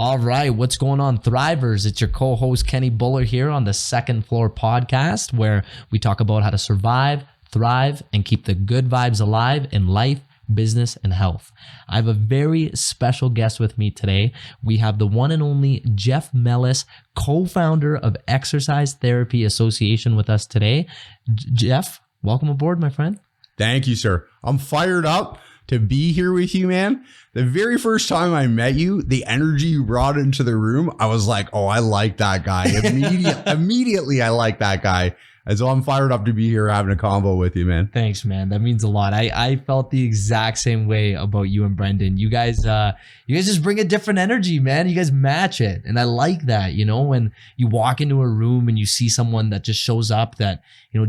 All right, what's going on, Thrivers? It's your co-host Kenny Bhullar here on the Second Floor podcast, where we talk about how to survive, thrive, and keep the good vibes alive in life, business, and health. I have a very special guest with me today. We have the one and only Jeff Mellis, co-founder of Exercise Therapy Association, with us today. Jeff, welcome aboard, my friend. Thank you, sir. I'm fired up to be here with you, man. The very first time I met you, the energy you brought into the room, I was like, oh, I like that guy. Immediately, I like that guy. And so I'm fired up to be here having a convo with you, man. Thanks, man. That means a lot. I felt the exact same way about you and Brendan. You guys just bring a different energy, man. You guys match it. And I like that, when you walk into a room and you see someone that just shows up that,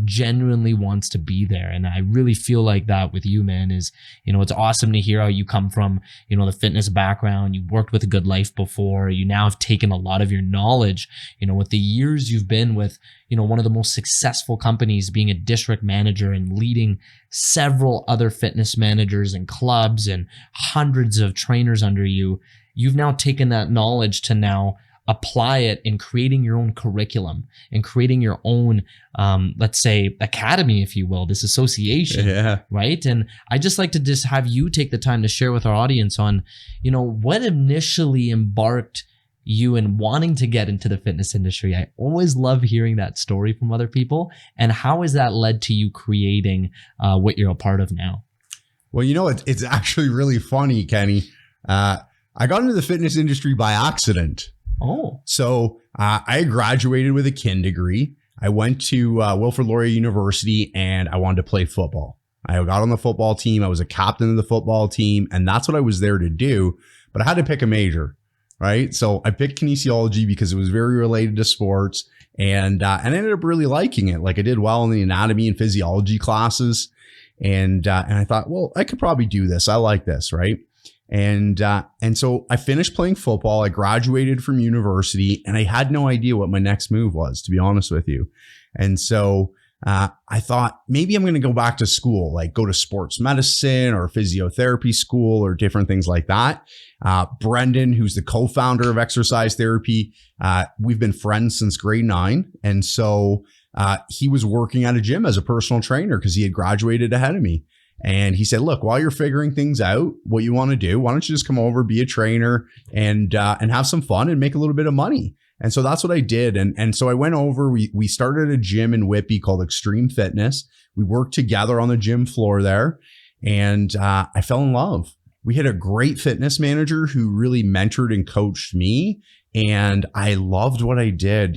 genuinely wants to be there. And I really feel like that with you, man, is, it's awesome to hear how you come from, the fitness background. You worked with a Good Life before. You now have taken a lot of your knowledge, with the years you've been with, one of the most successful companies, being a district manager and leading several other fitness managers and clubs and hundreds of trainers under you. You've now taken that knowledge to now apply it in creating your own curriculum and creating your own, let's say, academy, if you will, this association, right? And I just like to just have you take the time to share with our audience on, what initially embarked you in wanting to get into the fitness industry. I always love hearing that story from other people. And how has that led to you creating what you're a part of now? Well, it's actually really funny, Kenny. I got into the fitness industry by accident. Oh. So I graduated with a kin degree. I went to Wilfrid Laurier University and I wanted to play football. I got on the football team. I was a captain of the football team, and that's what I was there to do. But I had to pick a major, right? So I picked kinesiology because it was very related to sports, and I ended up really liking it. Like, I did well in the anatomy and physiology classes, and I thought, well, I could probably do this. I like this, right? And so I finished playing football. I graduated from university and I had no idea what my next move was, to be honest with you. And so I thought maybe I'm going to go back to school, like go to sports medicine or physiotherapy school or different things like that. Brendan, who's the co-founder of Exercise Therapy, we've been friends since grade 9. And so he was working at a gym as a personal trainer because he had graduated ahead of me. And he said, look, while you're figuring things out, what you want to do, why don't you just come over, be a trainer and have some fun and make a little bit of money. And so that's what I did. And so I went over, we started a gym in Whitby called Extreme Fitness. We worked together on the gym floor there, and I fell in love. We had a great fitness manager who really mentored and coached me. And I loved what I did.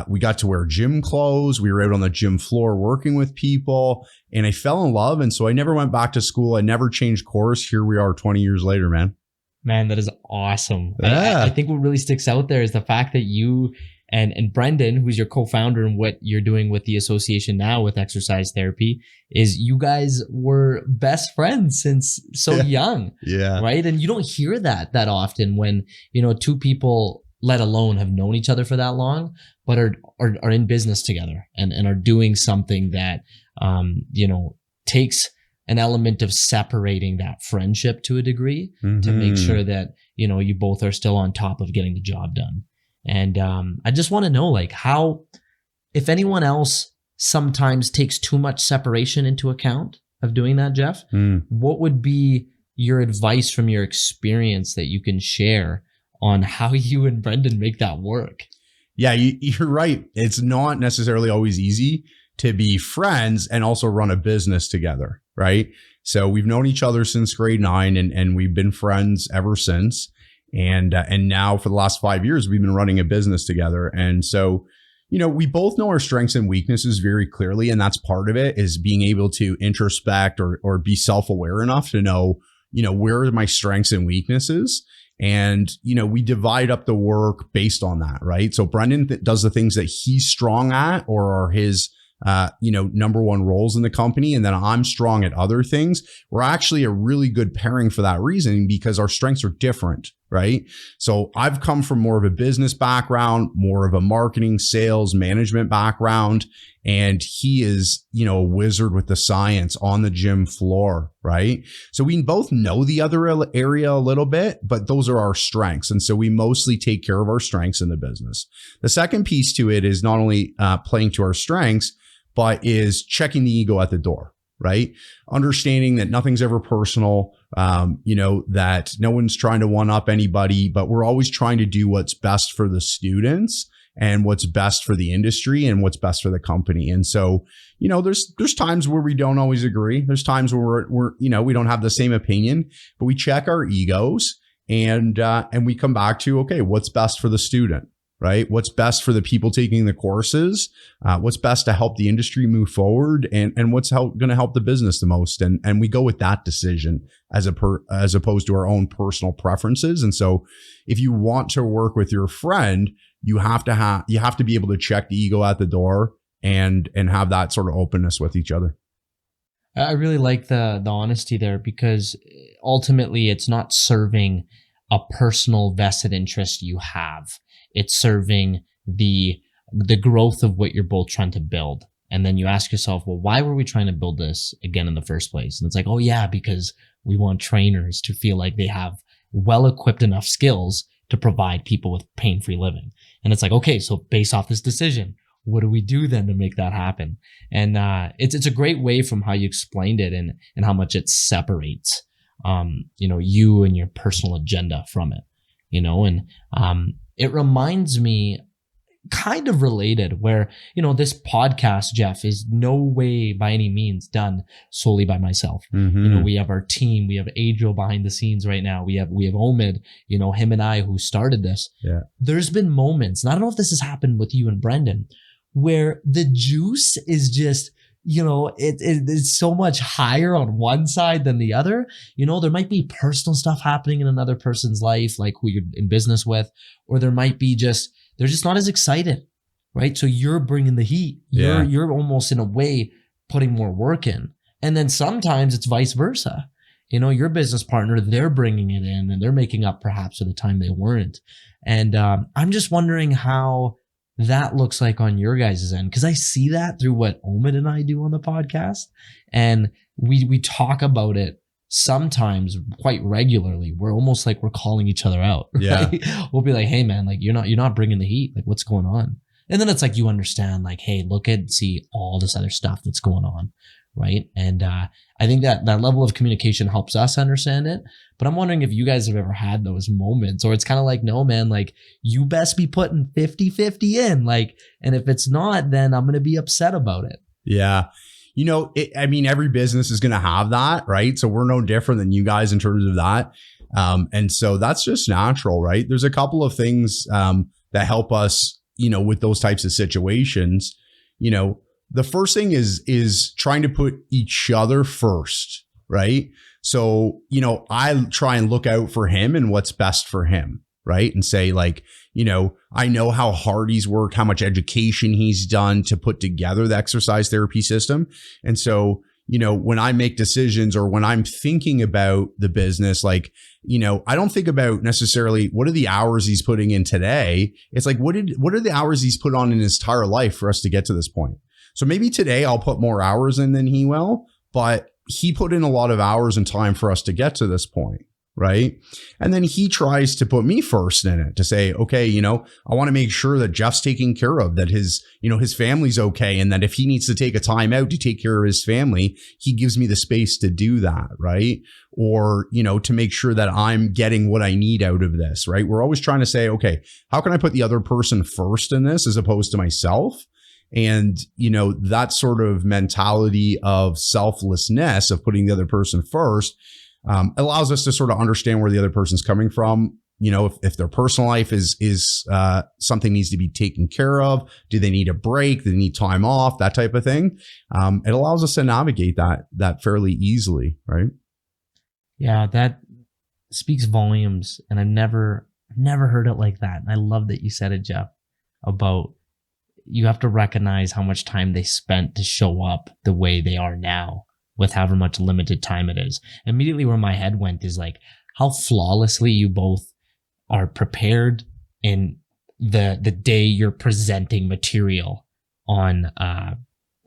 We got to wear gym clothes. We were out on the gym floor working with people, and I fell in love. And so I never went back to school. I never changed course. Here we are 20 years later, man. Man, that is awesome. Yeah. I think what really sticks out there is the fact that you and Brendan, who's your co-founder and what you're doing with the association now with Exercise Therapy, is you guys were best friends since so young. Yeah. Right. And you don't hear that often when, two people, let alone have known each other for that long, but are in business together and are doing something that, takes an element of separating that friendship to a degree to make sure that, you both are still on top of getting the job done. And I just want to know, like, how, if anyone else sometimes takes too much separation into account of doing that, Jeff, what would be your advice from your experience that you can share on how you and Brendan make that work? Yeah, you're right. It's not necessarily always easy to be friends and also run a business together, right? So we've known each other since grade 9 and we've been friends ever since. And now for the last 5 years, we've been running a business together. And so, we both know our strengths and weaknesses very clearly. And that's part of it, is being able to introspect or be self-aware enough to know, where are my strengths and weaknesses. And, we divide up the work based on that, right? So Brendan does the things that he's strong at or are his number one roles in the company. And then I'm strong at other things. We're actually a really good pairing for that reason, because our strengths are different, right? So I've come from more of a business background, more of a marketing, sales, management background. And he is, a wizard with the science on the gym floor, right? So we both know the other area a little bit, but those are our strengths. And so we mostly take care of our strengths in the business. The second piece to it is not only playing to our strengths, but is checking the ego at the door, right? Understanding that nothing's ever personal, that no one's trying to one up anybody, but we're always trying to do what's best for the students and what's best for the industry and what's best for the company. And so, there's times where we don't always agree. There's times where we don't have the same opinion, but we check our egos and we come back to, okay, what's best for the student? Right? What's best for the people taking the courses? What's best to help the industry move forward, and what's going to help the business the most? And we go with that decision as opposed to our own personal preferences. And so, if you want to work with your friend, you have to be able to check the ego at the door and have that sort of openness with each other. I really like the honesty there, because ultimately it's not serving a personal vested interest you have. It's serving the growth of what you're both trying to build. And then you ask yourself, well, why were we trying to build this again in the first place? And it's like, oh yeah, because we want trainers to feel like they have well-equipped enough skills to provide people with pain-free living. And it's like, okay, so based off this decision, what do we do then to make that happen? And it's a great way from how you explained it and how much it separates you and your personal agenda from it, it reminds me, kind of related, where, this podcast, Jeff, is no way by any means done solely by myself. Mm-hmm. We have our team, we have Adriel behind the scenes right now. We have Omid, him and I, who started this. Yeah. There's been moments, and I don't know if this has happened with you and Brendan, where the juice is just, it's so much higher on one side than the other. There might be personal stuff happening in another person's life, like who you're in business with, or there might be they're just not as excited, right? So you're bringing the heat. You're almost in a way putting more work in. And then sometimes it's vice versa. Your business partner, they're bringing it in and they're making up perhaps for the time they weren't. And I'm just wondering how that looks like on your guys' end, because I see that through what Omid and I do on the podcast, and we talk about it sometimes quite regularly. We're almost like we're calling each other out. Yeah. Right? We'll be like, hey man, like you're not bringing the heat. Like what's going on? And then it's like you understand, like, hey, look and see all this other stuff that's going on, right? And I think that level of communication helps us understand it. But I'm wondering if you guys have ever had those moments, or it's kind of like, no, man, like you best be putting 50-50 in, like, and if it's not, then I'm going to be upset about it. Yeah. Every business is going to have that, right? So we're no different than you guys in terms of that. And so that's just natural, right? There's a couple of things that help us, with those types of situations. The first thing is trying to put each other first, right? So, I try and look out for him and what's best for him, right? And say like, I know how hard he's worked, how much education he's done to put together the exercise therapy system. And so, when I make decisions or when I'm thinking about the business, like, I don't think about necessarily what are the hours he's putting in today. It's like, what are the hours he's put on in his entire life for us to get to this point? So maybe today I'll put more hours in than he will, but he put in a lot of hours and time for us to get to this point, right? And then he tries to put me first in it to say, okay, I want to make sure that Jeff's taken care of, that his family's okay. And that if he needs to take a time out to take care of his family, he gives me the space to do that, right? Or, to make sure that I'm getting what I need out of this, right? We're always trying to say, okay, how can I put the other person first in this as opposed to myself? And, that sort of mentality of selflessness, of putting the other person first, allows us to sort of understand where the other person's coming from. If their personal life is something needs to be taken care of, do they need a break? Do they need time off? That type of thing. It allows us to navigate that fairly easily, right? Yeah, that speaks volumes, and I've never heard it like that. And I love that you said it, Jeff, about you have to recognize how much time they spent to show up the way they are now with however much limited time it is. Immediately where my head went is like how flawlessly you both are prepared in the day you're presenting material on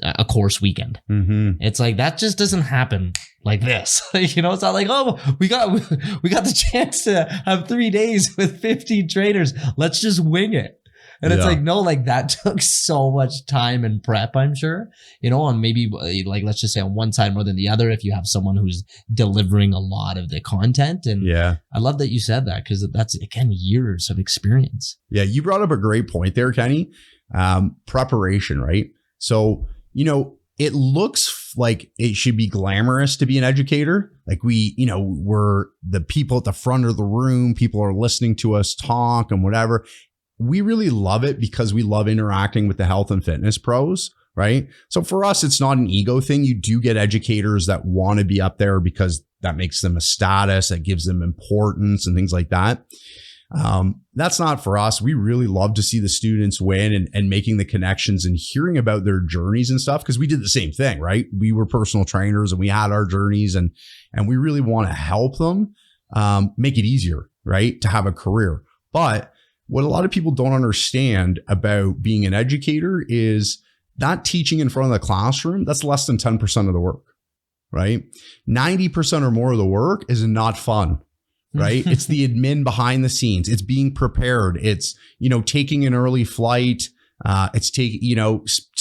a course weekend. It's like that just doesn't happen like this. It's not like, oh, we got the chance to have 3 days with 15 trainers. Let's just wing it. And it's like, no, like that took so much time and prep, I'm sure, on maybe like, let's just say on one side more than the other, if you have someone who's delivering a lot of the content. And I love that you said that, because that's, again, years of experience. Yeah. You brought up a great point there, Kenny. Preparation, right? So, it looks like it should be glamorous to be an educator. Like we're the people at the front of the room. People are listening to us talk and whatever. We really love it because we love interacting with the health and fitness pros, right? So for us, it's not an ego thing. You do get educators that want to be up there because that makes them a status, that gives them importance and things like that. That's not for us. We really love to see the students win and making the connections and hearing about their journeys and stuff, because we did the same thing, right? We were personal trainers and we had our journeys, and we really want to help them make it easier, right, to have a career. But what a lot of people don't understand about being an educator is that teaching in front of the classroom, that's less than 10% of the work, right? 90% or more of the work is not fun, right? It's the admin behind the scenes. It's being prepared. It's, taking an early flight. It's taking,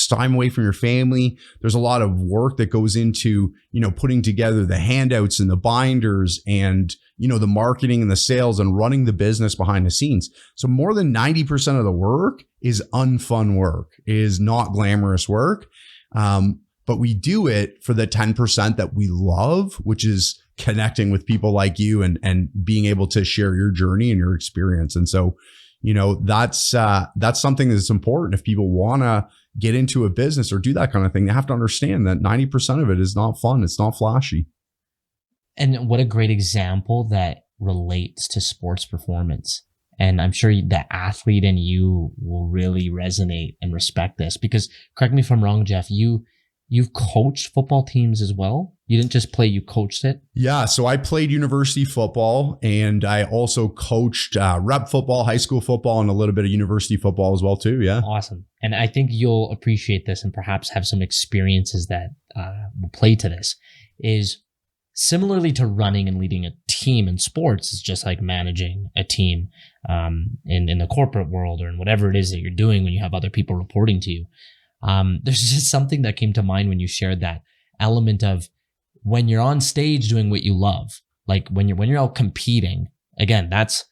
time away from your family. There's a lot of work that goes into, putting together the handouts and the binders and, the marketing and the sales and running the business behind the scenes. So more than 90% of the work is unfun work, is not glamorous work. But we do it for the 10% that we love, which is connecting with people like you and being able to share your journey and your experience. And so, that's something that's important. If people want to get into a business or do that kind of thing, they have to understand that 90% of it is not fun. It's not flashy. And what a great example that relates to sports performance. And I'm sure the athlete in you will really resonate and respect this, because correct me if I'm wrong, Jeff, you've coached football teams as well. You didn't just play, you coached it. Yeah. So I played university football, and I also coached rep football, high school football, and a little bit of university football as well too. Yeah. Awesome. And I think you'll appreciate this and perhaps have some experiences that will play to this. Is similarly to running and leading a team in sports, is just like managing a team in the corporate world or in whatever it is that you're doing when you have other people reporting to you. There's just something that came to mind when you shared that element of when you're on stage doing what you love, like when you're out competing, again, that's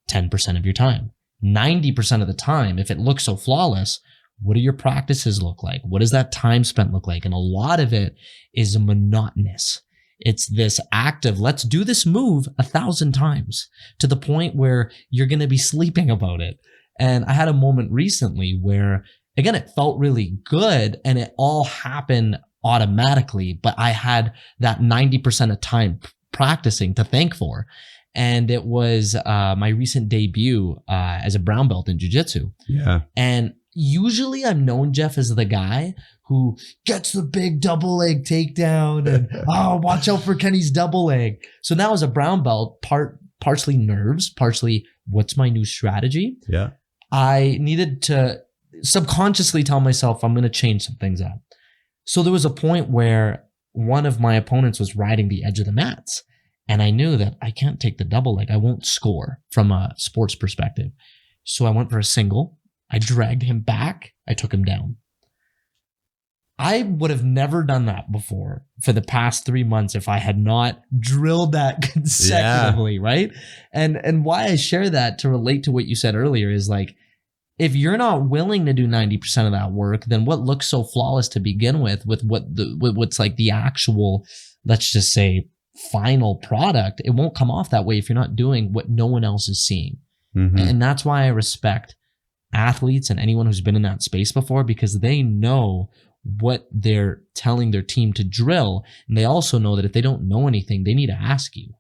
10% of your time. 90% of the time, if it looks so flawless, what do your practices look like? What does that time spent look like? And a lot of it is monotonous. It's this act of let's do this move 1,000 times to the point where you're going to be sleeping about it. And I had a moment recently where, again, it felt really good and it all happened automatically, but I had that 90% of time practicing to thank for. And it was my recent debut as a brown belt in jiu-jitsu. Yeah. And usually I'm known, Jeff, as the guy who gets the big double leg takedown and, oh, watch out for Kenny's double leg. So now as a brown belt, partially nerves, partially what's my new strategy? Yeah. I needed to subconsciously tell myself I'm going to change some things up. So there was a point where one of my opponents was riding the edge of the mats. And I knew that I can't take the double leg. I won't score from a sports perspective. So I went for a single. I dragged him back. I took him down. I would have never done that before for the past 3 months if I had not drilled that consecutively, right? And why I share that to relate to what you said earlier is like, if you're not willing to do 90% of that work, then what looks so flawless to begin with what's like the actual, let's just say, final product, it won't come off that way if you're not doing what no one else is seeing. Mm-hmm. And that's why I respect athletes and anyone who's been in that space before, because they know what they're telling their team to drill. And they also know that if they don't know anything, they need to ask you.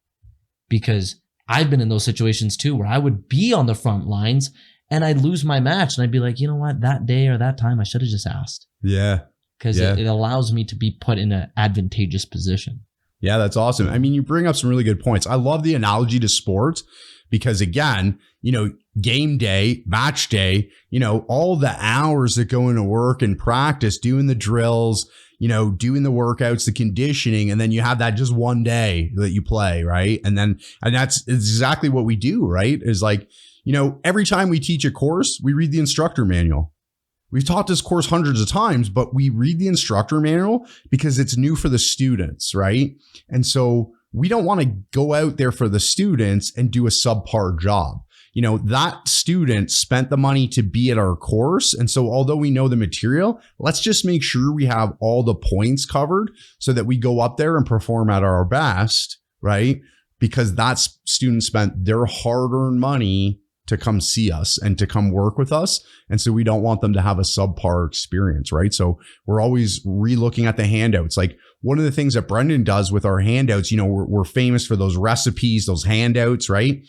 Because I've been in those situations too, where I would be on the front lines and I'd lose my match and I'd be like, you know what, that day or that time, I should have just asked. Yeah. Because it allows me to be put in an advantageous position. Yeah, that's awesome. I mean, you bring up some really good points. I love the analogy to sports because again, game day, match day, all the hours that go into work and practice, doing the drills, doing the workouts, the conditioning, and then you have that just one day that you play, right? And that's exactly what we do, right? Is like, every time we teach a course, we read the instructor manual. We've taught this course hundreds of times, but we read the instructor manual because it's new for the students, right? And so we don't want to go out there for the students and do a subpar job. That student spent the money to be at our course. And so although we know the material, let's just make sure we have all the points covered so that we go up there and perform at our best, right? Because that student spent their hard-earned money to come see us and to come work with us. And so we don't want them to have a subpar experience, right? So we're always re-looking at the handouts. Like one of the things that Brendan does with our handouts, we're famous for those recipes, those handouts, right?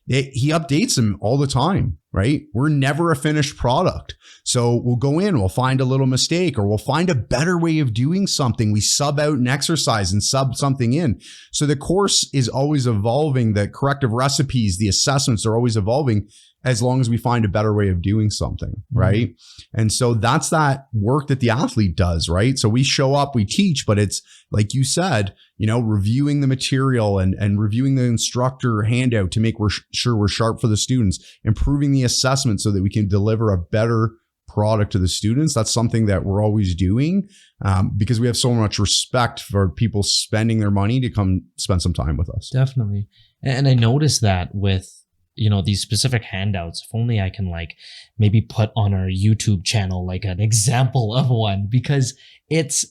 He updates them all the time, right? We're never a finished product. So we'll go in, we'll find a little mistake, or we'll find a better way of doing something. We sub out an exercise and sub something in. So the course is always evolving. The corrective recipes, the assessments are always evolving as long as we find a better way of doing something, right? And so that's that work that the athlete does, right? So we show up, we teach, but it's like you said, reviewing the material and reviewing the instructor handout to make sure we're sharp for the students, improving the assessment so that we can deliver a better product to the students. That's something that we're always doing because we have so much respect for people spending their money to come spend some time with us. Definitely. And I noticed that with these specific handouts, if only I can maybe put on our YouTube channel an example of one, because it's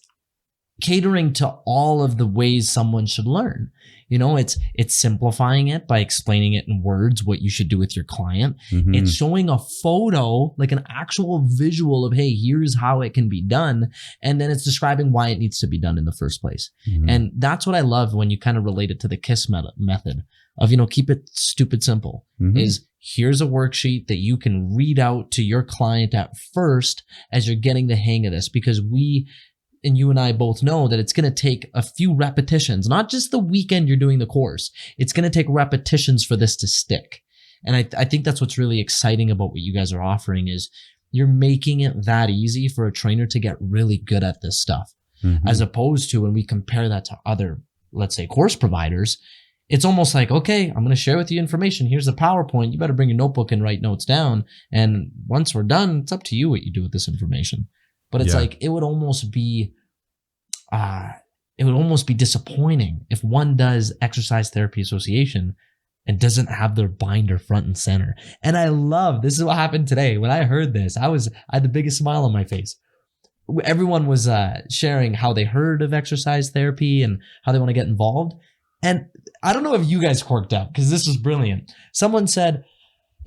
catering to all of the ways someone should learn. It's simplifying it by explaining it in words, what you should do with your client. Mm-hmm. It's showing a photo, like an actual visual of, hey, here's how it can be done. And then it's describing why it needs to be done in the first place. Mm-hmm. And that's what I love when you kind of relate it to the KISS method of, keep it stupid simple. Mm-hmm. Is here's a worksheet that you can read out to your client at first as you're getting the hang of this, because and you and I both know that it's going to take a few repetitions, not just the weekend you're doing the course. It's going to take repetitions for this to stick. And I think that's what's really exciting about what you guys are offering is you're making it that easy for a trainer to get really good at this stuff. Mm-hmm. As opposed to when we compare that to other, let's say, course providers, it's almost like, okay, I'm going to share with you information. Here's the PowerPoint. You better bring your notebook and write notes down. And once we're done, it's up to you what you do with this information. But it's it would almost be disappointing if one does Exercise Therapy Association and doesn't have their binder front and center. And I love, this is what happened today. When I heard this, I had the biggest smile on my face. Everyone was sharing how they heard of exercise therapy and how they want to get involved. And I don't know if you guys quirked up, because this was brilliant. Someone said,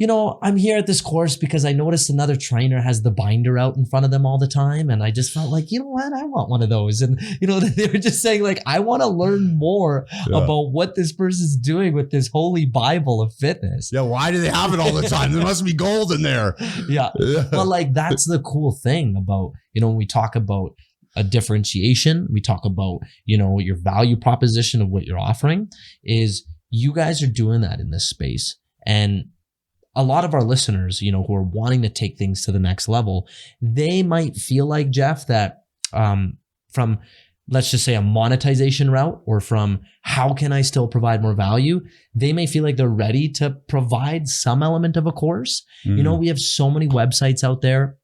I'm here at this course because I noticed another trainer has the binder out in front of them all the time. And I just felt like, you know what? I want one of those. And, they were just saying I want to learn more about what this person's doing with this holy Bible of fitness. Yeah. Why do they have it all the time? There must be gold in there. Yeah. But that's the cool thing about, when we talk about a differentiation, we talk about, your value proposition of what you're offering, is you guys are doing that in this space. And a lot of our listeners, who are wanting to take things to the next level, they might feel like, Jeff, that from, let's just say, a monetization route, or from how can I still provide more value, they may feel like they're ready to provide some element of a course. Mm-hmm. We have so many websites out there.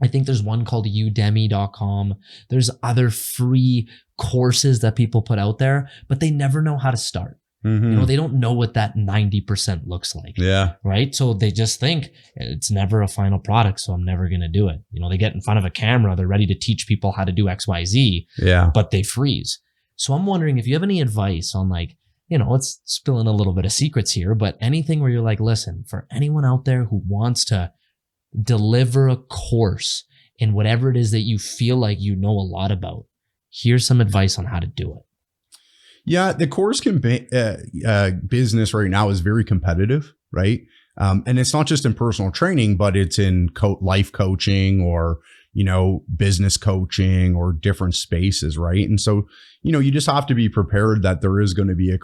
I think there's one called udemy.com. There's other free courses that people put out there, but they never know how to start. Mm-hmm. They don't know what that 90% looks like. Yeah. Right. So they just think it's never a final product, so I'm never going to do it. They get in front of a camera, they're ready to teach people how to do XYZ, but they freeze. So I'm wondering if you have any advice on let's spill in a little bit of secrets here, but anything where you're like, listen, for anyone out there who wants to deliver a course in whatever it is that you feel like a lot about, here's some advice on how to do it. Yeah, the course business right now is very competitive, right? And it's not just in personal training, but it's in life coaching or, business coaching or different spaces, right? And so, you just have to be prepared that there is going to be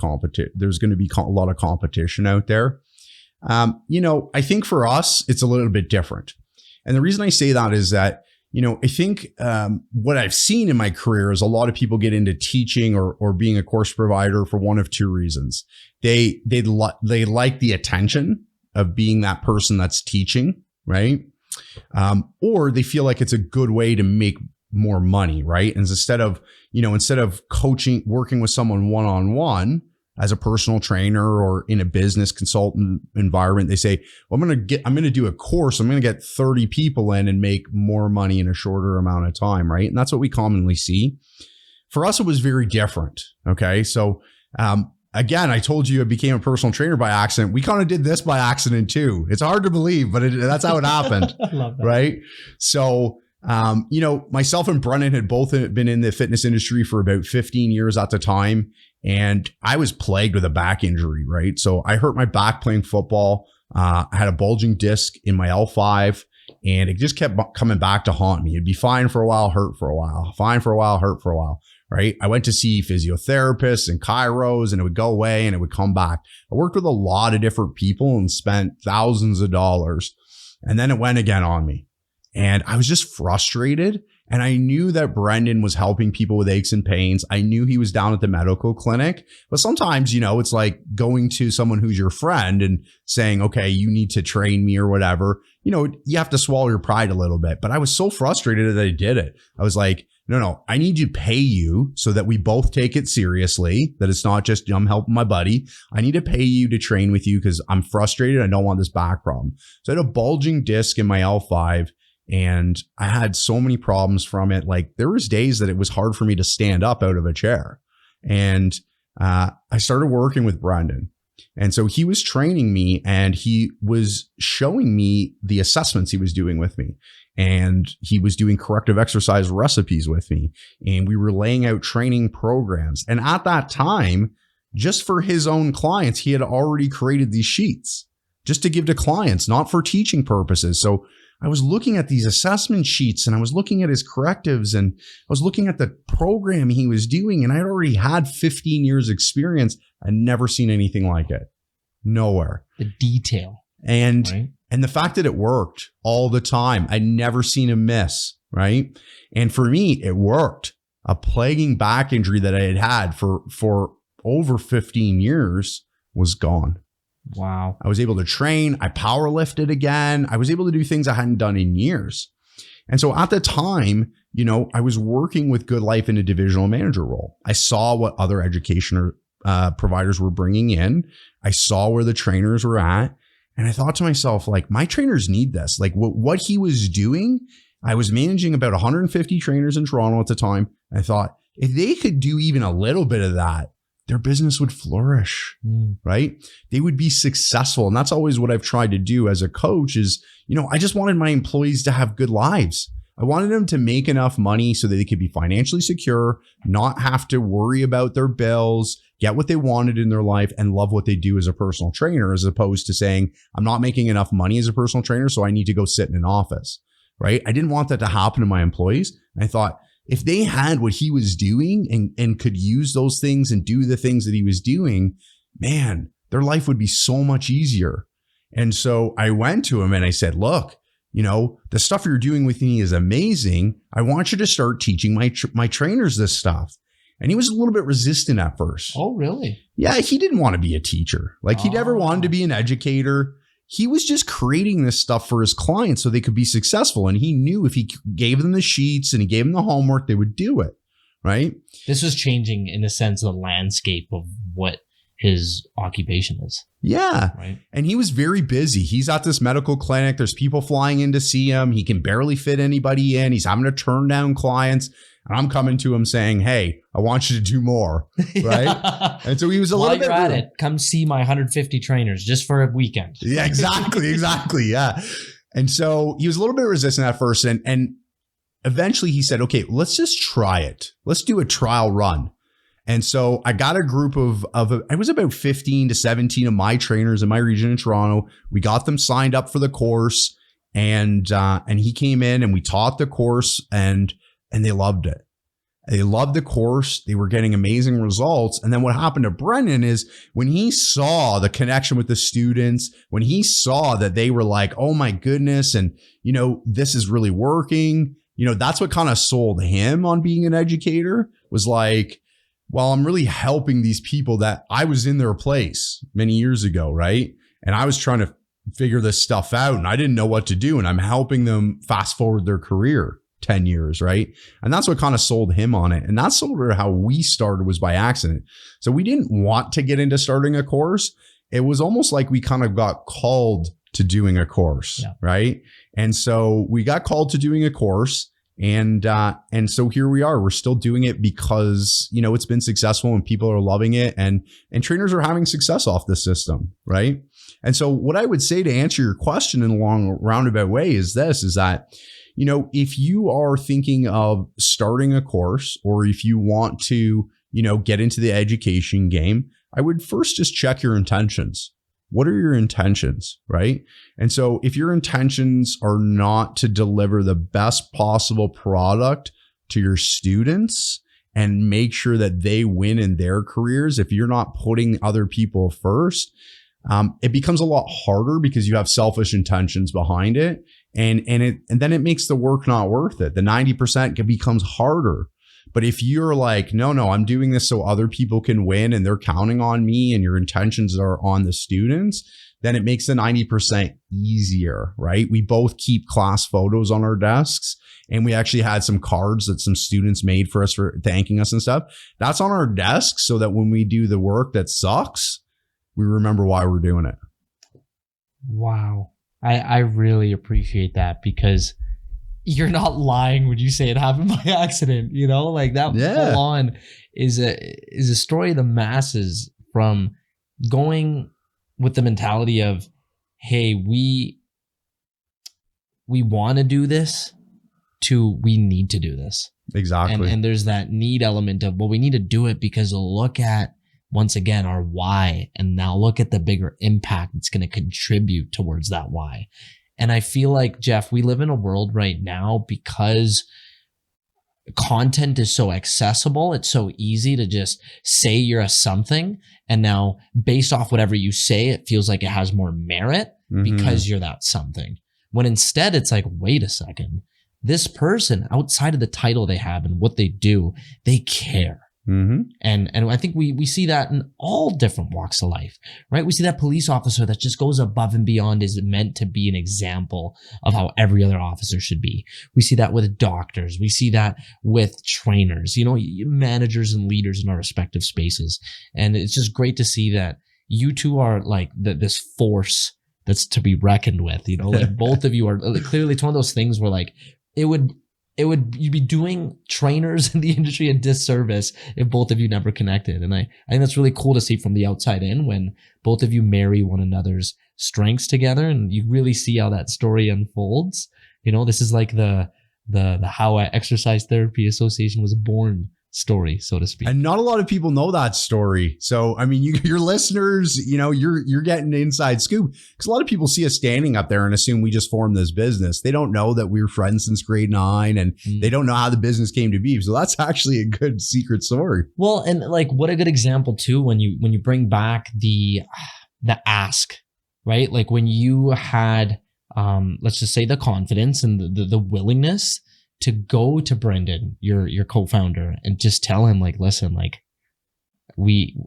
there's going to be a lot of competition out there. I think for us, it's a little bit different. And the reason I say that is that, I think what I've seen in my career is a lot of people get into teaching or being a course provider for one of two reasons. They like the attention of being that person that's teaching, right? Or they feel like it's a good way to make more money, right? And instead of coaching, working with someone one-on-one as a personal trainer or in a business consultant environment, they say, well, I'm going to do a course. I'm going to get 30 people in and make more money in a shorter amount of time, right? And that's what we commonly see. For us, it was very different. Okay. So, again, I told you I became a personal trainer by accident. We kind of did this by accident too. It's hard to believe, but that's how it happened. I love that. Right. So, myself and Brendan had both been in the fitness industry for about 15 years at the time. And I was plagued with a back injury, right? So I hurt my back playing football. I had a bulging disc in my L5 and it just kept coming back to haunt me. It'd be fine for a while, hurt for a while, fine for a while, hurt for a while, right? I went to see physiotherapists and chiros and it would go away and it would come back. I worked with a lot of different people and spent thousands of dollars. And then it went again on me. And I was just frustrated. And I knew that Brendan was helping people with aches and pains. I knew he was down at the medical clinic. But sometimes, it's like going to someone who's your friend and saying, okay, you need to train me or whatever. You have to swallow your pride a little bit. But I was so frustrated that I did it. I was like, no, I need to pay you so that we both take it seriously, that it's not just I'm helping my buddy. I need to pay you to train with you because I'm frustrated. I don't want this back problem. So I had a bulging disc in my L5. And I had so many problems from it. Like there was days that it was hard for me to stand up out of a chair. And I started working with Brendan. And so he was training me and he was showing me the assessments he was doing with me. And he was doing corrective exercise recipes with me. And we were laying out training programs. And at that time, just for his own clients, he had already created these sheets just to give to clients, not for teaching purposes. So I was looking at these assessment sheets and I was looking at his correctives and I was looking at the program he was doing and I had already had 15 years experience. I'd never seen anything like it. Nowhere. The detail. And right? And the fact that it worked all the time, I'd never seen him miss, right? And for me, it worked. A plaguing back injury that I had for over 15 years was gone. Wow. I was able to train. I power lifted again. I was able to do things I hadn't done in years. And so at the time, I was working with Good Life in a divisional manager role. I saw what other education providers were bringing in. I saw where the trainers were at. And I thought to myself, like, my trainers need this. Like what he was doing, I was managing about 150 trainers in Toronto at the time. I thought if they could do even a little bit of that, their business would flourish, right? They would be successful. And that's always what I've tried to do as a coach is, I just wanted my employees to have good lives. I wanted them to make enough money so that they could be financially secure, not have to worry about their bills, get what they wanted in their life and love what they do as a personal trainer, as opposed to saying, I'm not making enough money as a personal trainer, so I need to go sit in an office, right? I didn't want that to happen to my employees. And I thought, if they had what he was doing and could use those things and do the things that he was doing, man, their life would be so much easier. And so I went to him and I said, look, the stuff you're doing with me is amazing. I want you to start teaching my trainers this stuff. And he was a little bit resistant at first. Oh, really? Yeah, he didn't want to be a teacher. Like he never wanted to be an educator. He was just creating this stuff for his clients so they could be successful. And he knew if he gave them the sheets and he gave them the homework, they would do it. Right. This was changing, in a sense, the landscape of what his occupation is. Yeah. Right. And he was very busy. He's at this medical clinic. There's people flying in to see him. He can barely fit anybody in. He's having to turn down clients. And I'm coming to him saying, hey, I want you to do more. Right. And so he was a little bit. While you're at it, come see my 150 trainers just for a weekend. Yeah, exactly. Exactly. Yeah. And so he was a little bit resistant at first. And eventually he said, okay, let's just try it. Let's do a trial run. And so I got a group of it was about 15 to 17 of my trainers in my region in Toronto. We got them signed up for the course and he came in and we taught the course and they loved it. They loved the course. They were getting amazing results. And then what happened to Brendan is when he saw the connection with the students, when he saw that they were like, oh my goodness, and this is really working, that's what kind of sold him on being an educator, was like, well, I'm really helping these people that I was in their place many years ago, right? And I was trying to figure this stuff out and I didn't know what to do. And I'm helping them fast forward their career 10 years, right? And that's what kind of sold him on it. And that's sort of how we started, was by accident. So we didn't want to get into starting a course. It was almost like we kind of got called to doing a course, right? And so we got called to doing a course. And so here we are. We're still doing it because, it's been successful and people are loving it, and trainers are having success off the system, right? And so what I would say to answer your question in a long roundabout way is that, if you are thinking of starting a course, or if you want to, get into the education game, I would first just check your intentions. What are your intentions, right? And so if your intentions are not to deliver the best possible product to your students and make sure that they win in their careers, if you're not putting other people first, it becomes a lot harder because you have selfish intentions behind it. And then it makes the work not worth it. The 90% becomes harder. But if you're like, no, I'm doing this so other people can win and they're counting on me, and your intentions are on the students, then it makes the 90% easier, right? We both keep class photos on our desks, and we actually had some cards that some students made for us for thanking us and stuff. That's on our desk so that when we do the work that sucks, we remember why we're doing it. Wow. I really appreciate that, because you're not lying when you say it happened by accident, like that full on is a story of the masses, from going with the mentality of, hey, we want to do this, to we need to do this. Exactly. And there's that need element of, well, we need to do it because look at, once again, our why, and now look at the bigger impact it's going to contribute towards that why. And I feel like, Jeff, we live in a world right now, because content is so accessible. It's so easy to just say you're a something. And now, based off whatever you say, it feels like it has more merit because you're that something. When instead it's like, wait a second, this person, outside of the title they have and what they do, they care. And I think we see that in all different walks of life, right? We see that police officer that just goes above and beyond, is meant to be an example of how every other officer should be. We see that with doctors. We see that with trainers, managers and leaders in our respective spaces. And it's just great to see that you two are like this force that's to be reckoned with, like both of you are clearly, it's one of those things where like you'd be doing trainers in the industry a disservice if both of you never connected. And I think that's really cool to see from the outside in, when both of you marry one another's strengths together, and you really see how that story unfolds. This is like the How Exercise Therapy Association was born story, so to speak. And not a lot of people know that story. So, I mean, your listeners, you're getting the inside scoop, because a lot of people see us standing up there and assume we just formed this business. They don't know that we were friends since grade 9, and they don't know how the business came to be. So that's actually a good secret story. Well, and like, what a good example too, when you bring back the ask, right? Like when you had, let's just say, the confidence and the willingness to go to Brendan, your co-founder, and just tell him, like, listen, like,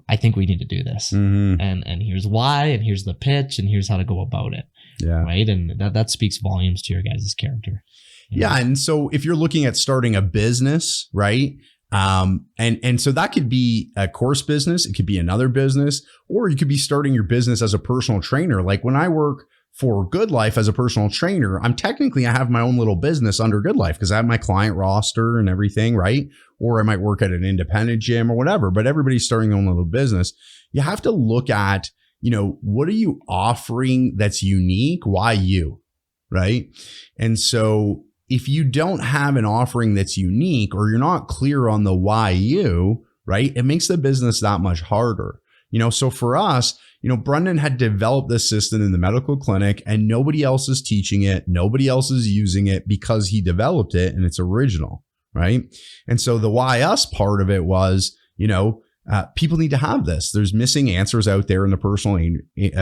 I think we need to do this, and here's why, and here's the pitch, and here's how to go about it. Yeah. Right. And that speaks volumes to your guys' character. Yeah. And so if you're looking at starting a business, right? And so that could be a course business, it could be another business, or you could be starting your business as a personal trainer. Like when I work for Good Life as a personal trainer, I have my own little business under Good Life because I have my client roster and everything, right? Or I might work at an independent gym or whatever, but everybody's starting their own little business. You have to look at, what are you offering that's unique? Why you, right? And so if you don't have an offering that's unique, or you're not clear on the why you, right, it makes the business that much harder. So for us, Brendan had developed this system in the medical clinic, and nobody else is teaching it. Nobody else is using it because he developed it and it's original, right? And so the why us part of it was, people need to have this. There's missing answers out there in the personal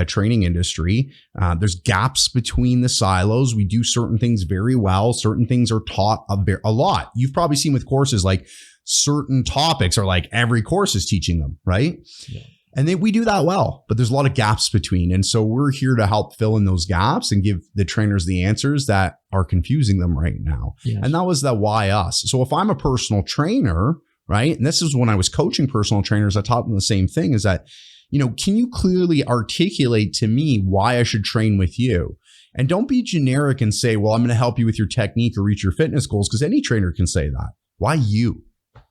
training industry. There's gaps between the silos. We do certain things very well. Certain things are taught a lot. You've probably seen with courses like certain topics are like every course is teaching them, right? Yeah. And we do that well, but there's a lot of gaps between. And so we're here to help fill in those gaps and give the trainers the answers that are confusing them right now. Yes. And that was the why us. So if I'm a personal trainer, right? And this is when I was coaching personal trainers, I taught them the same thing is that, can you clearly articulate to me why I should train with you? And don't be generic and say, well, I'm going to help you with your technique or reach your fitness goals, because any trainer can say that. Why you?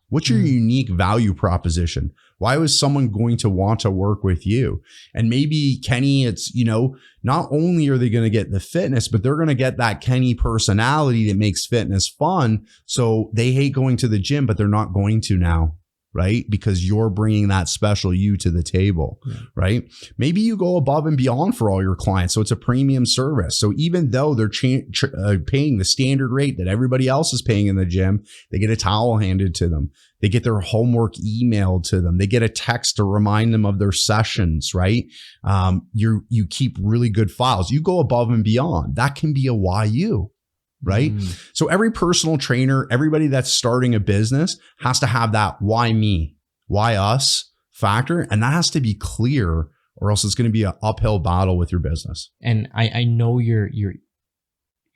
What's your unique value proposition? Why was someone going to want to work with you? And maybe Kenny, it's, not only are they going to get the fitness, but they're going to get that Kenny personality that makes fitness fun. So they hate going to the gym, but they're not going to now, right? Because you're bringing that special you to the table, right? Maybe you go above and beyond for all your clients. So it's a premium service. So even though they're paying the standard rate that everybody else is paying in the gym, they get a towel handed to them. They get their homework emailed to them. They get a text to remind them of their sessions, right? You keep really good files. You go above and beyond. That can be a why you. Right. So every personal trainer, everybody that's starting a business has to have that why me, why us factor. And that has to be clear, or else it's going to be an uphill battle with your business. And I know you're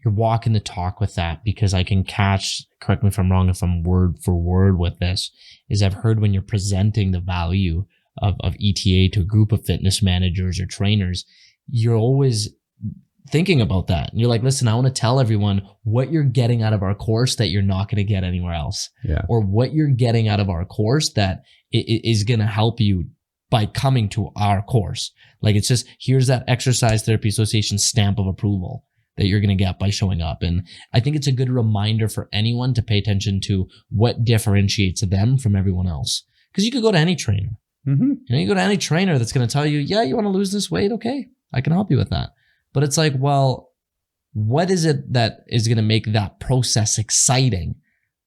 walking the talk with that, because I can catch, correct me if I'm wrong, if I'm word for word with this, is I've heard when you're presenting the value of ETA to a group of fitness managers or trainers, you're always thinking about that. And you're like, listen, I want to tell everyone what you're getting out of our course that you're not going to get anywhere else. Yeah. Or what you're getting out of our course that is going to help you by coming to our course. Like, it's just, here's that Exercise Therapy Association stamp of approval that you're going to get by showing up. And I think it's a good reminder for anyone to pay attention to what differentiates them from everyone else. Because you could go to any trainer. Mm-hmm. You go to any trainer that's going to tell you, yeah, you want to lose this weight? Okay, I can help you with that. But it's like, well, what is it that is going to make that process exciting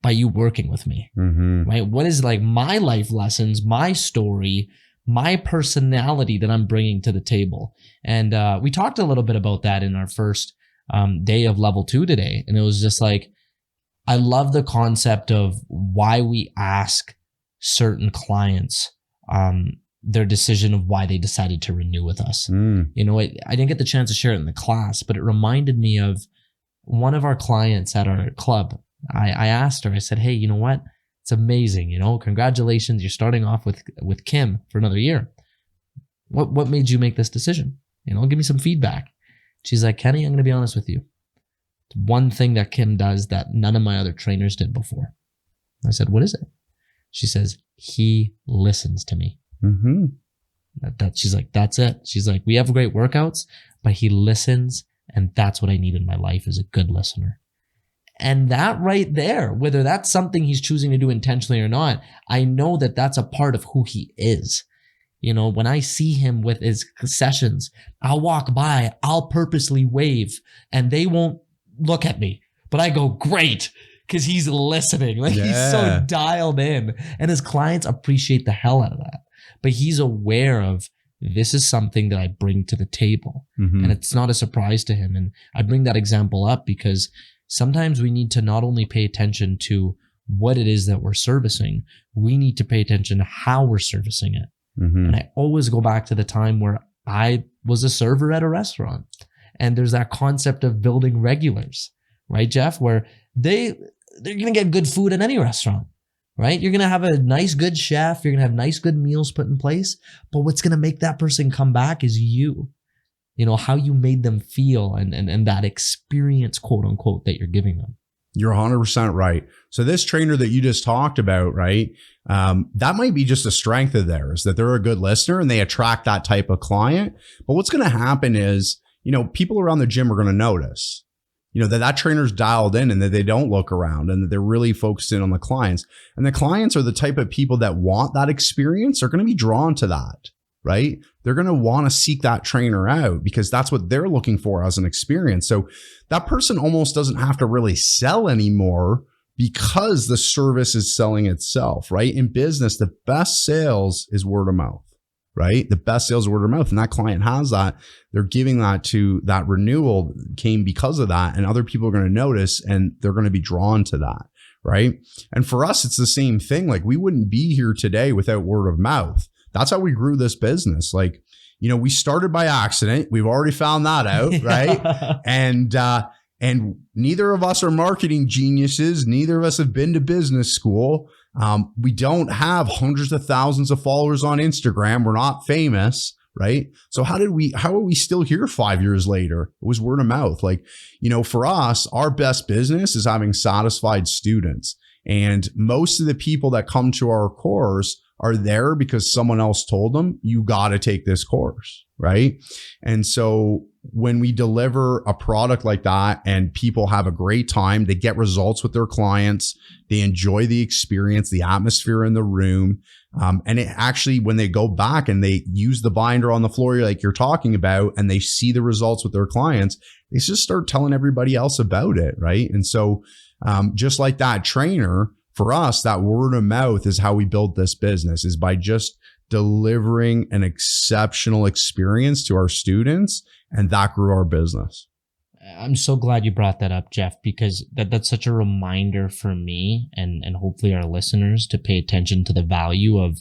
by you working with me? Mm-hmm. Right? What is like my life lessons, my story, my personality that I'm bringing to the table? And we talked a little bit about that in our first day of level 2 today. And it was just like, I love the concept of why we ask certain clients their decision of why they decided to renew with us. I didn't get the chance to share it in the class, but it reminded me of one of our clients at our club. I asked her, I said, hey, you know what? It's amazing. Congratulations. You're starting off with Kim for another year. What made you make this decision? Give me some feedback. She's like, Kenny, I'm going to be honest with you. It's one thing that Kim does that none of my other trainers did before. I said, what is it? She says, he listens to me. Mm-hmm. She's like, that's it. She's like, we have great workouts, but he listens, and that's what I need in my life, is a good listener. And that right there, whether that's something he's choosing to do intentionally or not, I know that that's a part of who he is. When I see him with his sessions, I'll walk by, I'll purposely wave, and they won't look at me, but I go, great, because he's listening. Like, he's so dialed in, and his clients appreciate the hell out of that. But he's aware of, this is something that I bring to the table. Mm-hmm. And it's not a surprise to him. And I bring that example up because sometimes we need to not only pay attention to what it is that we're servicing, we need to pay attention to how we're servicing it. Mm-hmm. And I always go back to the time where I was a server at a restaurant. And there's that concept of building regulars, right, Jeff? Where they're going to get good food at any restaurant. Right? You're going to have a nice, good chef. You're going to have nice, good meals put in place. But what's going to make that person come back is you. How you made them feel and that experience, quote unquote, that you're giving them. You're 100% right. So this trainer that you just talked about, right? That might be just a strength of theirs, that they're a good listener and they attract that type of client. But what's going to happen is, people around the gym are going to notice. That trainer's dialed in and that they don't look around and that they're really focused in on the clients. And the clients are the type of people that want that experience, are going to be drawn to that, right? They're going to want to seek that trainer out because that's what they're looking for as an experience. So that person almost doesn't have to really sell anymore, because the service is selling itself, right? In business, the best sales is word of mouth, right? The best sales are word of mouth. And that client has that. They're giving that to that renewal came because of that. And other people are going to notice and they're going to be drawn to that, right? And for us, it's the same thing. Like we wouldn't be here today without word of mouth. That's how we grew this business. Like, you know, we started by accident. We've already found that out, right? And neither of us are marketing geniuses. Neither of us have been to business school. We don't have hundreds of thousands of followers on Instagram. We're not famous, right? So how are we still here 5 years later? It was word of mouth. Like, you know, for us, our best business is having satisfied students. And most of the people that come to our course are there because someone else told them, you got to take this course, right? And so when we deliver a product like that and people have a great time, they get results with their clients, they enjoy the experience, the atmosphere in the room. And it actually, when they go back and they use the binder on the floor, like you're talking about, and they see the results with their clients, they just start telling everybody else about it, right? And so just like that trainer, for us, that word of mouth is how we build this business, is by just delivering an exceptional experience to our students. And that grew our business. I'm so glad you brought that up, Jeff, because that's such a reminder for me and hopefully our listeners to pay attention to the value of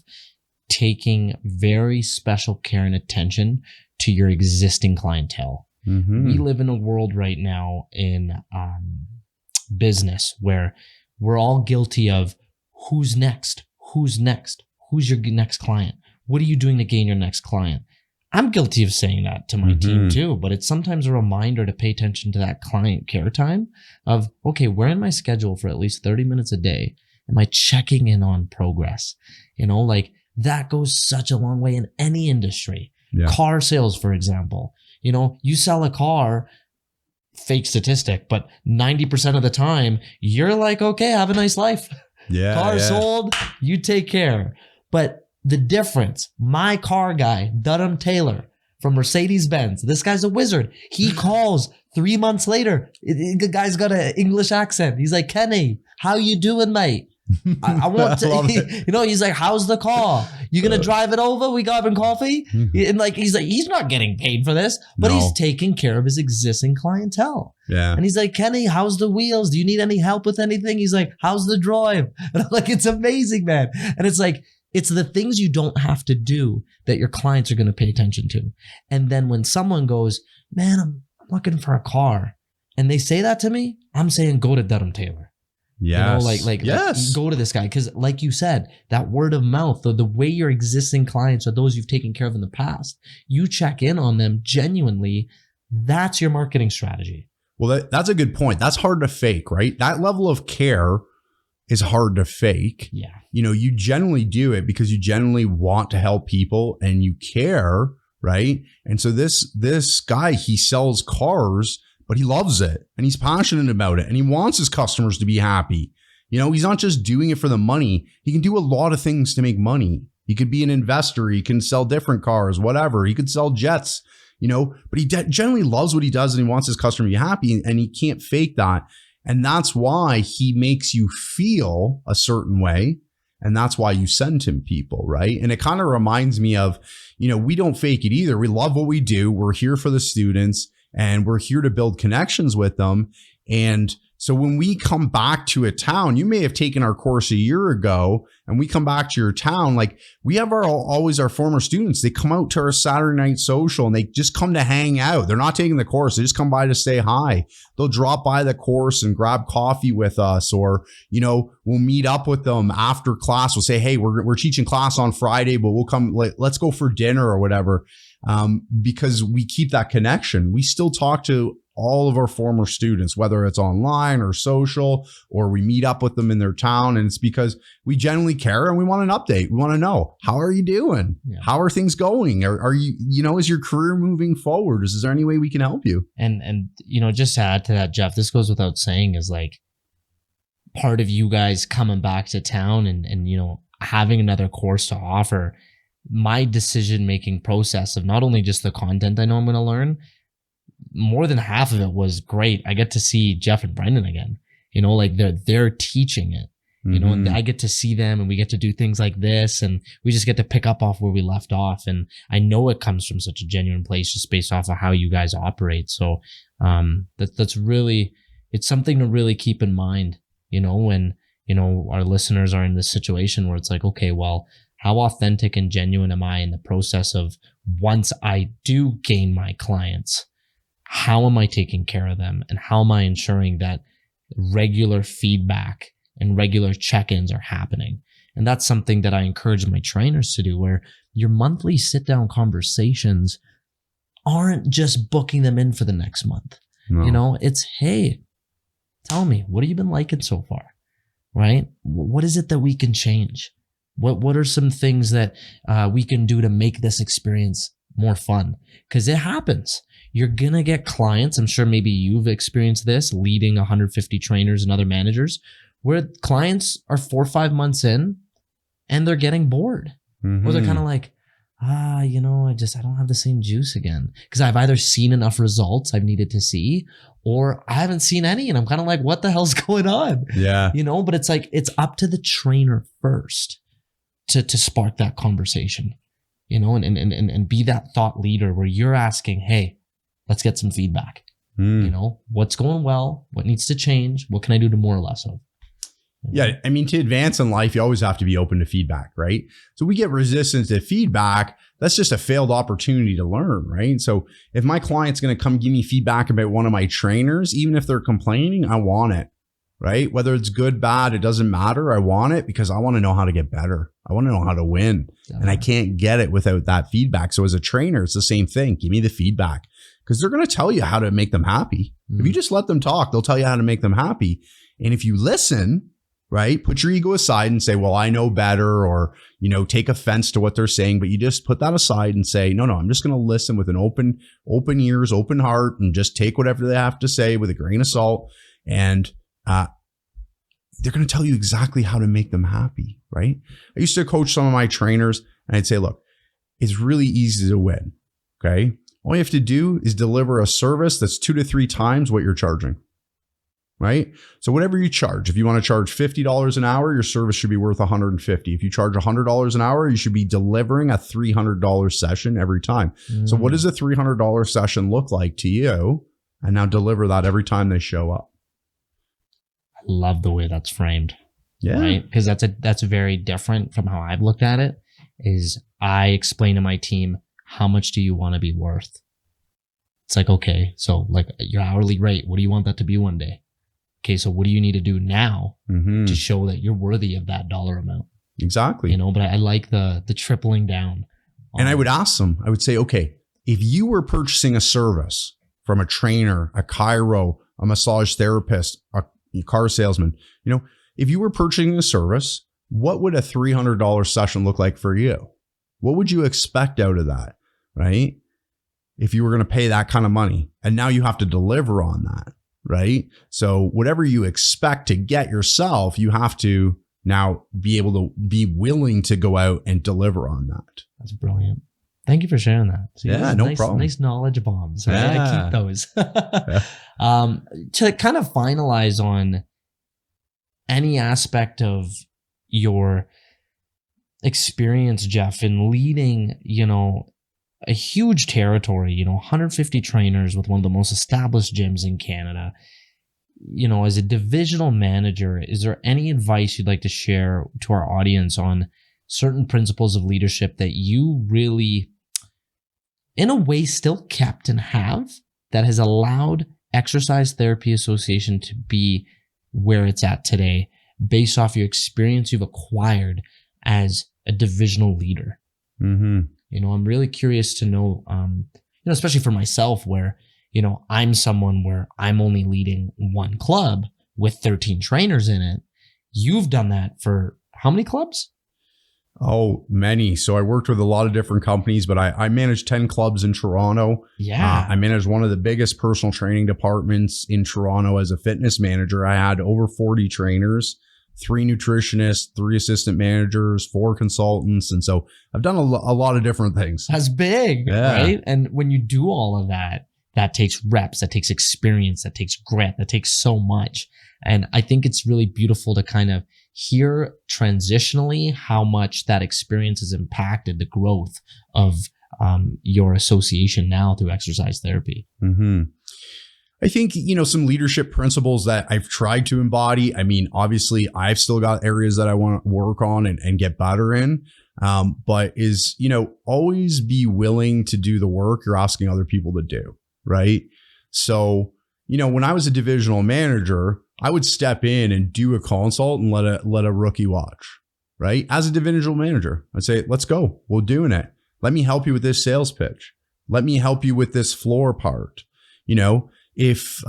taking very special care and attention to your existing clientele. Mm-hmm. We live in a world right now in business where we're all guilty of who's next, who's your next client. What are you doing to gain your next client? I'm guilty of saying that to my team too, but it's sometimes a reminder to pay attention to that client care time of, okay, where in my schedule for at least 30 minutes a day am I checking in on progress? You know, like that goes such a long way in any industry. Yeah. Car sales, for example, you know, you sell a car, fake statistic, but 90% of the time you're like, okay, have a nice life. Yeah. Car sold, you take care. But the difference, my car guy, Dunham Taylor from Mercedes-Benz, this guy's a wizard. He calls 3 months later. The guy's got an English accent. He's like, Kenny, how you doing, mate? I want to, you know, he's like, how's the car? You going to drive it over? We grabbing coffee? And like, he's not getting paid for this, but he's taking care of his existing clientele. Yeah. And he's like, Kenny, how's the wheels? Do you need any help with anything? He's like, how's the drive? And I'm like, it's amazing, man. And it's like, it's the things you don't have to do that your clients are going to pay attention to. And then when someone goes, man, I'm looking for a car, and they say that to me, I'm saying, go to Dunham Taylor. Yeah, you know, like go to this guy. Because like you said, that word of mouth, the way your existing clients are those you've taken care of in the past, you check in on them genuinely. That's your marketing strategy. Well, that's a good point. That's hard to fake, right? That level of care is hard to fake. Yeah. You know, you generally do it because you genuinely want to help people and you care, right? And so this guy, he sells cars, but he loves it and he's passionate about it and he wants his customers to be happy. You know, he's not just doing it for the money. He can do a lot of things to make money. He could be an investor. He can sell different cars, whatever. He could sell jets, you know, but he generally loves what he does and he wants his customer to be happy and he can't fake that. And that's why he makes you feel a certain way. And that's why you send him people, right? And it kind of reminds me of, you know, we don't fake it either. We love what we do. We're here for the students and we're here to build connections with them. And so when we come back to a town, you may have taken our course a year ago and we come back to your town, like we have always our former students, they come out to our Saturday night social and they just come to hang out. They're not taking the course. They just come by to say hi. They'll drop by the course and grab coffee with us, or, you know, we'll meet up with them after class. We'll say, hey, we're teaching class on Friday, but we'll come, let's go for dinner or whatever. Because we keep that connection. We still talk to all of our former students, whether it's online or social, or we meet up with them in their town. And it's because we genuinely care and we want an update. We want to know, how are you doing? Yeah. How are things going? Are you, you know, is your career moving forward? Is there any way we can help you? And, you know, just to add to that, Jeff, this goes without saying, is like part of you guys coming back to town and, you know, having another course to offer. My decision-making process of not only just the content I know I'm going to learn, more than half of it was great. I get to see Jeff and Brendan again. like they're teaching it, and I get to see them and we get to do things like this and we just get to pick up off where we left off. And I know it comes from such a genuine place just based off of how you guys operate. So that's really, it's something to really keep in mind, when, our listeners are in this situation where it's like, okay, well, how authentic and genuine am I in the process of once I do gain my clients, how am I taking care of them? And how am I ensuring that regular feedback and regular check-ins are happening? And that's something that I encourage my trainers to do, where your monthly sit-down conversations aren't just booking them in for the next month. No. It's, hey, tell me, what have you been liking so far? Right? What is it that we can change? What are some things that we can do to make this experience more fun? Because it happens. You're going to get clients. I'm sure maybe you've experienced this leading 150 trainers and other managers where clients are 4 or 5 months in and they're getting bored. Or they're kind of like, I don't have the same juice again. Because I've either seen enough results I've needed to see, or I haven't seen any. And I'm kind of like, what the hell's going on? Yeah. But it's like, it's up to the trainer first to spark that conversation, and be that thought leader where you're asking, hey, let's get some feedback. What's going well? What needs to change? What can I do to more or less of? Yeah. I mean, to advance in life, you always have to be open to feedback, right? So we get resistance to feedback. That's just a failed opportunity to learn, right? So if my client's going to come give me feedback about one of my trainers, even if they're complaining, I want it, right? Whether it's good, bad, it doesn't matter. I want it because I want to know how to get better. I want to know how to win. And I can't get it without that feedback. So as a trainer, it's the same thing. Give me the feedback because they're going to tell you how to make them happy. If you just let them talk, they'll tell you how to make them happy. And if you listen, right, put your ego aside and say, well, I know better, or, take offense to what they're saying, but you just put that aside and say, no, I'm just going to listen with an open ears, open heart, and just take whatever they have to say with a grain of salt. And they're going to tell you exactly how to make them happy, right? I used to coach some of my trainers and I'd say, look, it's really easy to win, okay? All you have to do is deliver a service that's 2 to 3 times what you're charging, right? So whatever you charge, if you want to charge $50 an hour, your service should be worth $150. If you charge $100 an hour, you should be delivering a $300 session every time. So what does a $300 session look like to you? And now deliver that every time they show up. I love the way that's framed. Yeah. Right? Because that's very different from how I've looked at it. Is I explain to my team, how much do you want to be worth? It's like, okay, so like your hourly rate, what do you want that to be one day? Okay, so what do you need to do now to show that you're worthy of that dollar amount? Exactly. But I like the tripling down. And I would ask them, I would say, okay, if you were purchasing a service from a trainer, a chiro, a massage therapist, a car salesman, if you were purchasing a service, what would a $300 session look like for you? What would you expect out of that, right? If you were going to pay that kind of money, and now you have to deliver on that, right? So whatever you expect to get yourself, you have to now be able to be willing to go out and deliver on that. That's brilliant. Thank you for sharing that. So yeah, no problem. Nice knowledge bombs. Right? Yeah. I keep those. To kind of finalize on any aspect of your experience, Jeff, in leading, a huge territory, 150 trainers with one of the most established gyms in Canada, as a divisional manager, is there any advice you'd like to share to our audience on certain principles of leadership that you really, in a way, still kept and have that has allowed Exercise Therapy Association to be where it's at today based off your experience you've acquired as a divisional leader? I'm really curious to know, especially for myself where, I'm someone where I'm only leading one club with 13 trainers in it. You've done that for how many clubs? Oh, many. So I worked with a lot of different companies, but I managed 10 clubs in Toronto. Yeah. I managed one of the biggest personal training departments in Toronto as a fitness manager. I had over 40 trainers, 3 nutritionists, 3 assistant managers, 4 consultants. And so I've done a lot of different things. That's big, right? And when you do all of that, that takes reps, that takes experience, that takes grit, that takes so much. And I think it's really beautiful to kind of hear transitionally how much that experience has impacted the growth of your association now through exercise therapy. Mm-hmm. I think, some leadership principles that I've tried to embody. I mean, obviously I've still got areas that I want to work on and get better in. But is, always be willing to do the work you're asking other people to do. Right. So, when I was a divisional manager, I would step in and do a consult and let a rookie watch. Right. As a divisional manager, I'd say, let's go. We're doing it. Let me help you with this sales pitch. Let me help you with this floor part. If,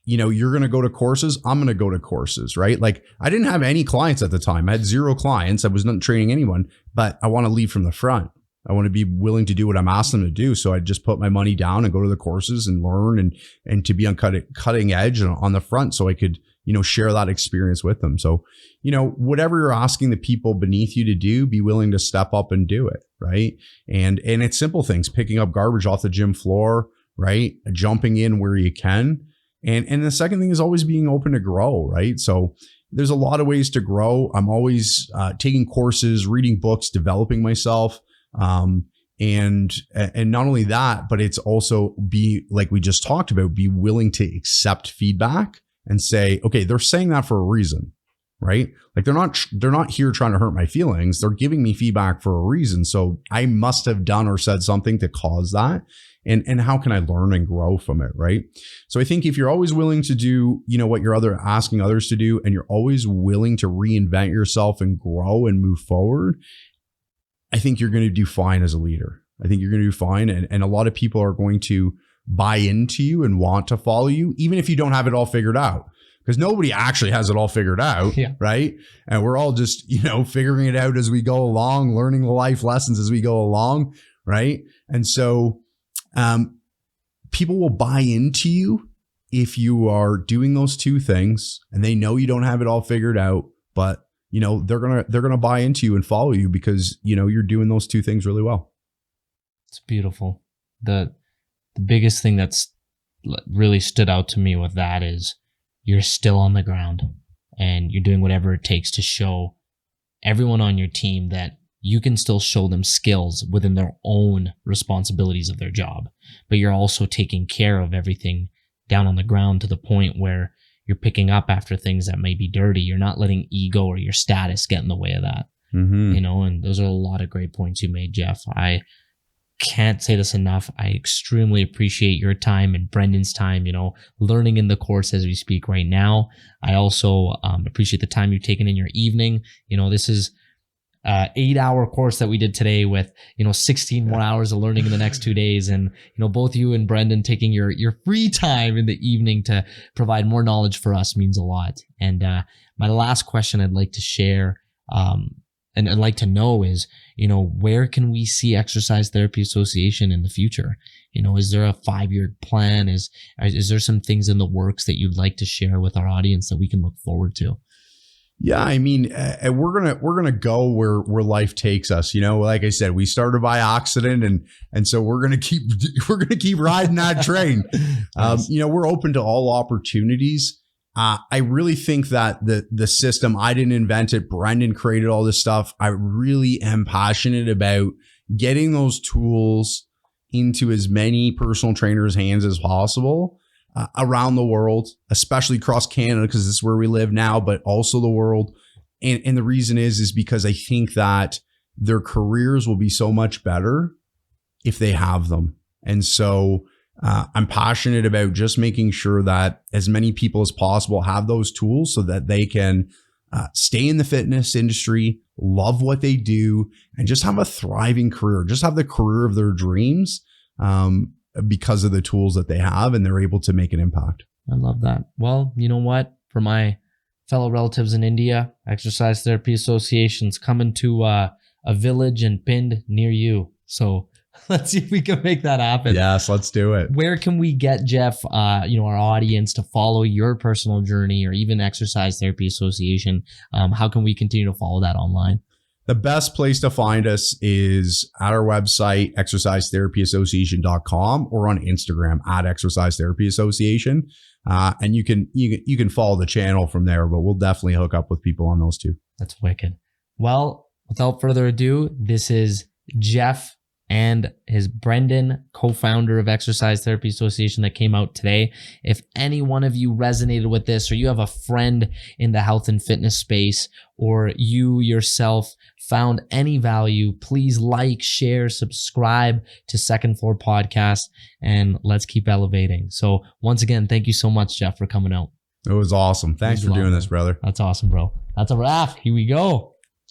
you're going to go to courses, I'm going to go to courses, right? Like I didn't have any clients at the time. I had 0 clients. I was not training anyone, but I want to lead from the front. I want to be willing to do what I'm asking them to do. So I just put my money down and go to the courses and learn and to be on cutting edge and on the front so I could, share that experience with them. So, whatever you're asking the people beneath you to do, be willing to step up and do it. Right. And it's simple things, picking up garbage off the gym floor, right? Jumping in where you can. And the second thing is always being open to grow, right? So there's a lot of ways to grow. I'm always taking courses, reading books, developing myself. And not only that, but it's also be, like we just talked about, be willing to accept feedback and say, okay, they're saying that for a reason, right? Like they're not here trying to hurt my feelings. They're giving me feedback for a reason. So I must have done or said something to cause that. And how can I learn and grow from it, right? So I think if you're always willing to do, what you're asking others to do, and you're always willing to reinvent yourself and grow and move forward, I think you're going to do fine as a leader. I think you're going to do fine. And a lot of people are going to buy into you and want to follow you, even if you don't have it all figured out. Because nobody actually has it all figured out, right? And we're all just, figuring it out as we go along, learning the life lessons as we go along, right? And so people will buy into you if you are doing those two things, and they know you don't have it all figured out, but they're gonna buy into you and follow you because you're doing those two things really well. It's beautiful. The biggest thing that's really stood out to me with that is you're still on the ground and you're doing whatever it takes to show everyone on your team that you can still show them skills within their own responsibilities of their job, but you're also taking care of everything down on the ground to the point where you're picking up after things that may be dirty. You're not letting ego or your status get in the way of that, and those are a lot of great points you made, Jeff. I can't say this enough. I extremely appreciate your time and Brendan's time, learning in the course as we speak right now. I also appreciate the time you've taken in your evening. This is 8-hour course that we did today with 16 more hours of learning in the next 2 days, and both you and Brendan taking your free time in the evening to provide more knowledge for us means a lot. And my last question I'd like to share and I'd like to know is where can we see Exercise Therapy Association in the future? Is there a 5-year plan? Is there some things in the works that you'd like to share with our audience that we can look forward to? Yeah, I mean, we're gonna go where life takes us. Like I said, we started by accident, and so we're gonna keep riding that train. Nice. We're open to all opportunities. I really think that the system, I didn't invent it. Brendan created all this stuff. I really am passionate about getting those tools into as many personal trainers' hands as possible. Around the world, especially across Canada, because this is where we live now, but also the world. And the reason is because I think that their careers will be so much better if they have them. And so I'm passionate about just making sure that as many people as possible have those tools so that they can stay in the fitness industry, love what they do, and just have a thriving career, just have the career of their dreams. Because of the tools that they have, and they're able to make an impact. I love that. Well, you know what? For my fellow relatives in India, Exercise Therapy Association's coming to a village and pinned near you. So let's see if we can make that happen. Yes, let's do it. Where can we get, Jeff, our audience to follow your personal journey, or even Exercise Therapy Association? How can we continue to follow that online? The best place to find us is at our website, exercisetherapyassociation.com, or on Instagram at Exercise Therapy Association. And you can follow the channel from there, but we'll definitely hook up with people on those two. That's wicked. Well, without further ado, this is Jeff and his Brendan, co-founder of Exercise Therapy Association, that came out today. If any one of you resonated with this, or you have a friend in the health and fitness space, or you yourself found any value, please like, share, subscribe to Second Floor Podcast, and let's keep elevating. So once again, thank you so much, Jeff, for coming out. It was awesome. Thanks for doing this, brother. That's awesome, bro. That's a wrap. Here we go.